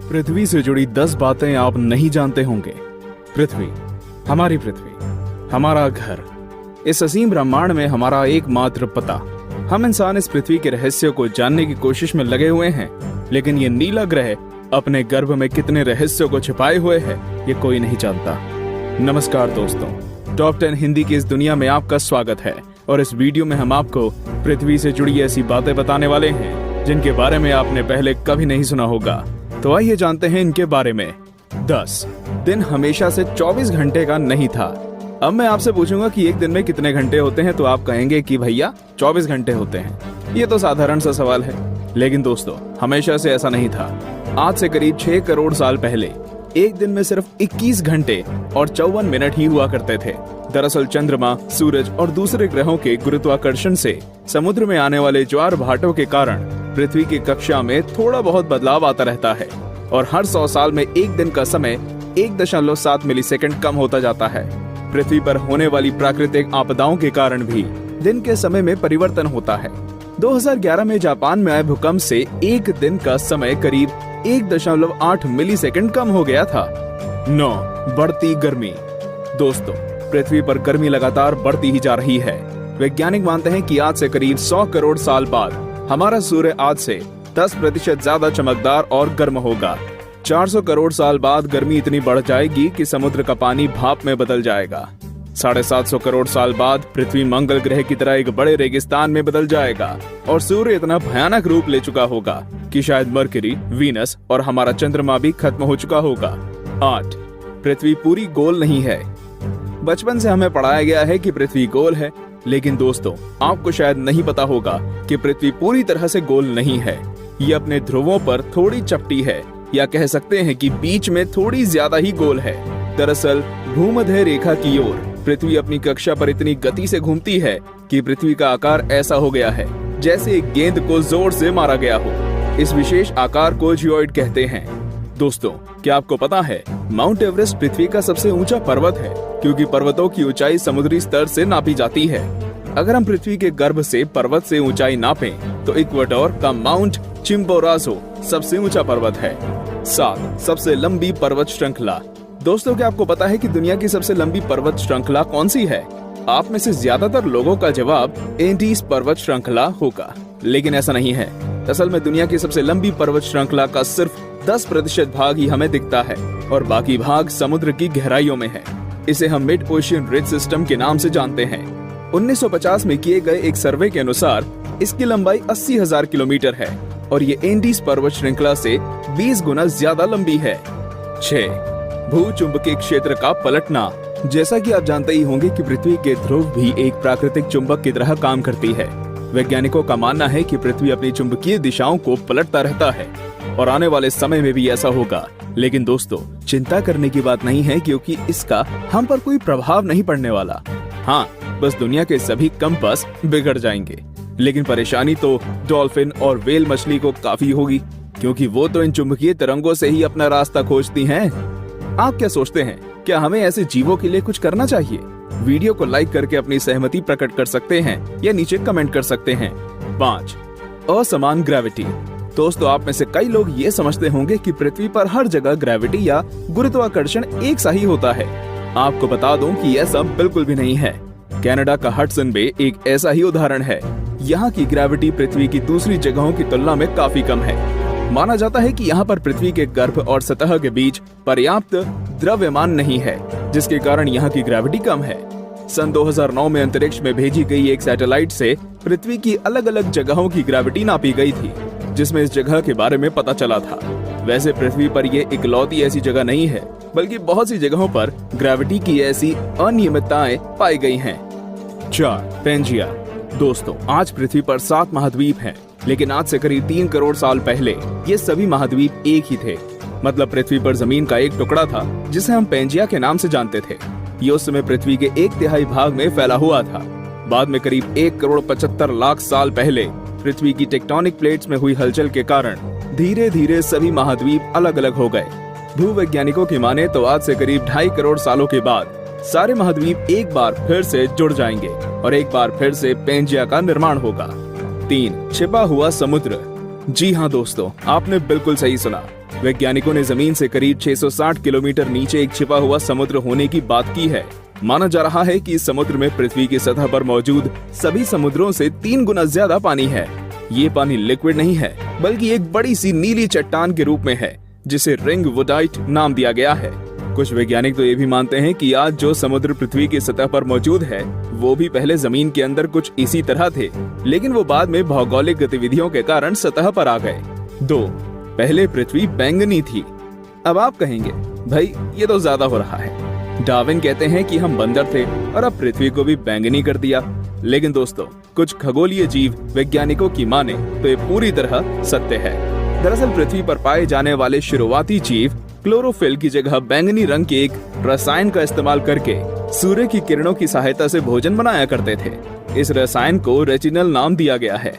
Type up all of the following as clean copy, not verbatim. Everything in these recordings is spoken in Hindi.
पृथ्वी से जुड़ी 10 बातें आप नहीं जानते होंगे। पृथ्वी, हमारी पृथ्वी, हमारा घर, इस असीम ब्रह्मांड में हमारा एकमात्र पता। हम इंसान इस पृथ्वी के रहस्य को जानने की कोशिश में लगे हुए हैं, लेकिन ये नीला ग्रह अपने गर्भ में कितने रहस्यों को छिपाए हुए है, ये कोई नहीं जानता। नमस्कार दोस्तों, टॉप 10 हिंदी की इस दुनिया में आपका स्वागत है और इस वीडियो में हम आपको पृथ्वी से जुड़ी ऐसी बातें बताने वाले हैं जिनके बारे में आपने पहले कभी नहीं सुना होगा। तो आइए जानते हैं इनके बारे में। 10 दिन हमेशा से 24 घंटे का नहीं था। अब मैं आपसे पूछूंगा कि एक दिन में कितने घंटे होते हैं, तो आप कहेंगे कि भैया 24 घंटे होते हैं। ये तो साधारण सा सवाल है, लेकिन दोस्तों हमेशा से ऐसा नहीं था। आज से करीब 6 करोड़ साल पहले एक दिन में सिर्फ 21 घंटे और 54 मिनट ही हुआ करते थे। दरअसल चंद्रमा, सूरज और दूसरे ग्रहों के गुरुत्वाकर्षण से समुद्र में आने वाले ज्वार भाटों के कारण पृथ्वी की कक्षा में थोड़ा बहुत बदलाव आता रहता है और हर 100 साल में एक दिन का समय 1.7 मिलीसेकंड कम होता जाता है। पृथ्वी पर होने वाली प्राकृतिक आपदाओं के कारण भी दिन के समय में परिवर्तन होता है। 2011 में जापान में आए भूकंप से एक दिन का समय करीब 1.8 मिलीसेकंड कम हो गया था। 9 बढ़ती गर्मी। दोस्तों, पृथ्वी पर गर्मी लगातार बढ़ती ही जा रही है। वैज्ञानिक मानते हैं कि आज से करीब 100 करोड़ साल बाद हमारा सूर्य आज से 10% ज्यादा चमकदार और गर्म होगा। 400 करोड़ साल बाद गर्मी इतनी बढ़ जाएगी कि समुद्र का पानी भाप में बदल जाएगा। 750 करोड़ साल बाद पृथ्वी मंगल ग्रह की तरह एक बड़े रेगिस्तान में बदल जाएगा और सूर्य इतना भयानक रूप ले चुका होगा कि शायद मरकरी, वीनस और हमारा चंद्रमा भी खत्म हो चुका होगा। 8 पृथ्वी पूरी गोल नहीं है। बचपन से हमें पढ़ाया गया है कि पृथ्वी गोल है, लेकिन दोस्तों आपको शायद नहीं पता होगा कि पृथ्वी पूरी तरह से गोल नहीं है। ये अपने ध्रुवों पर थोड़ी चपटी है, या कह सकते हैं कि बीच में थोड़ी ज्यादा ही गोल है। दरअसल भूमध्य रेखा की ओर पृथ्वी अपनी कक्षा पर इतनी गति से घूमती है कि पृथ्वी का आकार ऐसा हो गया है जैसे एक गेंद को जोर से मारा गया हो। इस विशेष आकार को जियोइड कहते हैं। दोस्तों, क्या आपको पता है माउंट एवरेस्ट पृथ्वी का सबसे ऊंचा पर्वत है, क्योंकि पर्वतों की ऊंचाई समुद्री स्तर से नापी जाती है। अगर हम पृथ्वी के गर्भ से पर्वत से ऊंचाई नापें तो इक्वेडोर का माउंट चिम्बोराजो सबसे ऊंचा पर्वत है। 7 सबसे लंबी पर्वत श्रृंखला। दोस्तों, क्या आपको पता है कि दुनिया की सबसे लंबी पर्वत श्रृंखला कौन सी है? आप में से ज्यादातर लोगों का जवाब एंडीज पर्वत श्रृंखला होगा, लेकिन ऐसा नहीं है। असल में दुनिया की सबसे लंबी पर्वत श्रृंखला का सिर्फ 10% भाग ही हमें दिखता है और बाकी भाग समुद्र की गहराइयों में है। इसे हम मिड ओशियन रिज सिस्टम के नाम से जानते हैं। 1950 में किए गए एक सर्वे के अनुसार इसकी लंबाई 80,000 किलोमीटर है और ये एंडीज पर्वत श्रृंखला से 20 गुना ज्यादा लंबी है। 6 भूचुंबकीय क्षेत्र का पलटना। जैसा कि आप जानते ही होंगे कि पृथ्वी के ध्रुव भी एक प्राकृतिक चुंबक की तरह काम करती है। वैज्ञानिकों का मानना है कि पृथ्वी अपनी चुंबकीय दिशाओं को पलटता रहता है और आने वाले समय में भी ऐसा होगा। लेकिन दोस्तों, चिंता करने की बात नहीं है, क्योंकि इसका हम पर कोई प्रभाव नहीं पड़ने वाला। हाँ, बस दुनिया के सभी कंपास बिगड़ जाएंगे। लेकिन परेशानी तो डॉल्फिन और व्हेल मछली को काफी होगी, क्योंकि वो तो इन चुंबकीय तरंगों से ही अपना रास्ता खोजती हैं। आप क्या सोचते हैं, क्या हमें ऐसे जीवों के लिए कुछ करना चाहिए? वीडियो को लाइक करके अपनी सहमति प्रकट कर सकते हैं या नीचे कमेंट कर सकते हैं। 5 असमान ग्रेविटी। दोस्तों, आप में से कई लोग ये समझते होंगे कि पृथ्वी पर हर जगह ग्रेविटी या गुरुत्वाकर्षण एक सा ही होता है। आपको बता दूं कि ऐसा बिल्कुल भी नहीं है। कनाडा का हडसन बे एक ऐसा ही उदाहरण है। यहाँ की ग्रेविटी पृथ्वी की दूसरी जगहों की तुलना में काफी कम है। माना जाता है कि यहाँ पर पृथ्वी के गर्भ और सतह के बीच पर्याप्त द्रव्यमान नहीं है, जिसके कारण यहाँ की ग्रेविटी कम है। सन 2009 में अंतरिक्ष में भेजी गई एक सैटेलाइट से पृथ्वी की अलग अलग जगहों की ग्रेविटी नापी गई थी, जिसमें इस जगह के बारे में पता चला था। वैसे पृथ्वी पर ये इकलौती ऐसी जगह नहीं है, बल्कि बहुत सी जगहों पर ग्रेविटी की ऐसी अनियमितताएं पाई गई हैं। 4 पेंजिया। दोस्तों, आज पृथ्वी पर 7 महाद्वीप हैं, लेकिन आज से करीब 3 करोड़ साल पहले ये सभी महाद्वीप एक ही थे। मतलब पृथ्वी पर जमीन का एक टुकड़ा था जिसे हम पेंजिया के नाम से जानते थे। ये उस समय पृथ्वी के 1/3 भाग में फैला हुआ था। बाद में करीब 1 करोड़ 75 लाख साल पहले पृथ्वी की टेक्टोनिक प्लेट्स में हुई हलचल के कारण धीरे धीरे सभी महाद्वीप अलग अलग हो गए। भूवैज्ञानिकों की माने तो आज से करीब 2.5 करोड़ सालों के बाद सारे महाद्वीप एक बार फिर से जुड़ जाएंगे और एक बार फिर से पेंजिया का निर्माण होगा। 3 छिपा हुआ समुद्र। जी हाँ दोस्तों, आपने बिल्कुल सही सुना। वैज्ञानिकों ने जमीन से करीब 660 किलोमीटर नीचे एक छिपा हुआ समुद्र होने की बात की है। माना जा रहा है कि इस समुद्र में पृथ्वी की सतह पर मौजूद सभी समुद्रों से 3 गुना ज्यादा पानी है। ये पानी लिक्विड नहीं है, बल्कि एक बड़ी सी नीली चट्टान के रूप में है, जिसे रिंग वुडाइट नाम दिया गया है। कुछ वैज्ञानिक तो ये भी मानते हैं कि आज जो समुद्र पृथ्वी की सतह पर मौजूद है, वो भी पहले जमीन के अंदर कुछ इसी तरह थे, लेकिन वो बाद में भौगोलिक गतिविधियों के कारण सतह पर आ गए। 2. पहले पृथ्वी बैंगनी थी। अब आप कहेंगे, भाई ये तो ज्यादा हो रहा है। डार्विन कहते हैं कि हम बंदर थे और अब पृथ्वी को भी बैंगनी कर दिया। लेकिन दोस्तों, कुछ खगोलीय जीव वैज्ञानिकों की माने तो ये पूरी तरह सत्य है। दरअसल पृथ्वी पर पाए जाने वाले शुरुआती जीव क्लोरोफिल की जगह बैंगनी रंग के एक रसायन का इस्तेमाल करके सूर्य की किरणों की सहायता से भोजन बनाया करते थे। इस रसायन को रेटिनल नाम दिया गया है।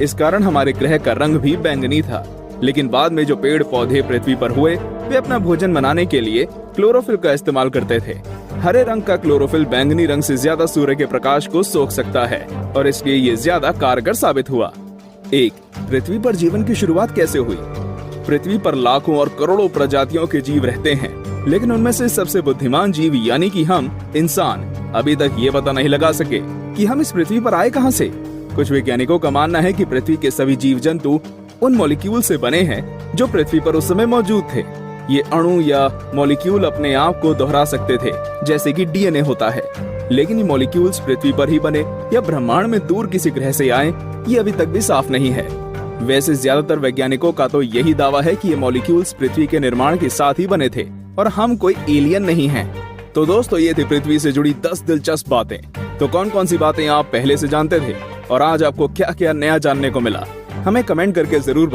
इस कारण हमारे ग्रह का रंग भी बैंगनी था। लेकिन बाद में जो पेड़ पौधे पृथ्वी पर हुए, वे अपना भोजन बनाने के लिए क्लोरोफिल का इस्तेमाल करते थे। हरे रंग का क्लोरोफिल बैंगनी रंग से ज्यादा सूर्य के प्रकाश को सोख सकता है और इसलिए ये ज्यादा कारगर साबित हुआ। 1. पृथ्वी पर जीवन की शुरुआत कैसे हुई? पृथ्वी पर लाखों और करोड़ों प्रजातियों के जीव रहते हैं, लेकिन उनमें से सबसे बुद्धिमान जीव यानी कि हम इंसान अभी तक ये पता नहीं लगा सके कि हम इस पृथ्वी पर आए कहां से। कुछ वैज्ञानिकों का मानना है कि पृथ्वी के सभी जीव जंतु उन मॉलिक्यूल से बने हैं जो पृथ्वी पर उस समय मौजूद थे। ये अणु या मॉलिक्यूल अपने आप को दोहरा सकते थे, जैसे कि डीएनए होता है। लेकिन ये मॉलिक्यूल्स पृथ्वी पर ही बने या ब्रह्मांड में दूर किसी ग्रह से आए, ये अभी तक भी साफ नहीं है। वैसे ज्यादातर वैज्ञानिकों का तो यही दावा है कि ये मॉलिक्यूल्स पृथ्वी के निर्माण के साथ ही बने थे और हम कोई एलियन नहीं हैं। तो दोस्तों, ये थी पृथ्वी से जुड़ी 10 दिलचस्प बातें। तो कौन कौन सी बातें आप पहले से जानते थे और आज आपको क्या क्या नया जानने को मिला, हमें कमेंट करके जरूर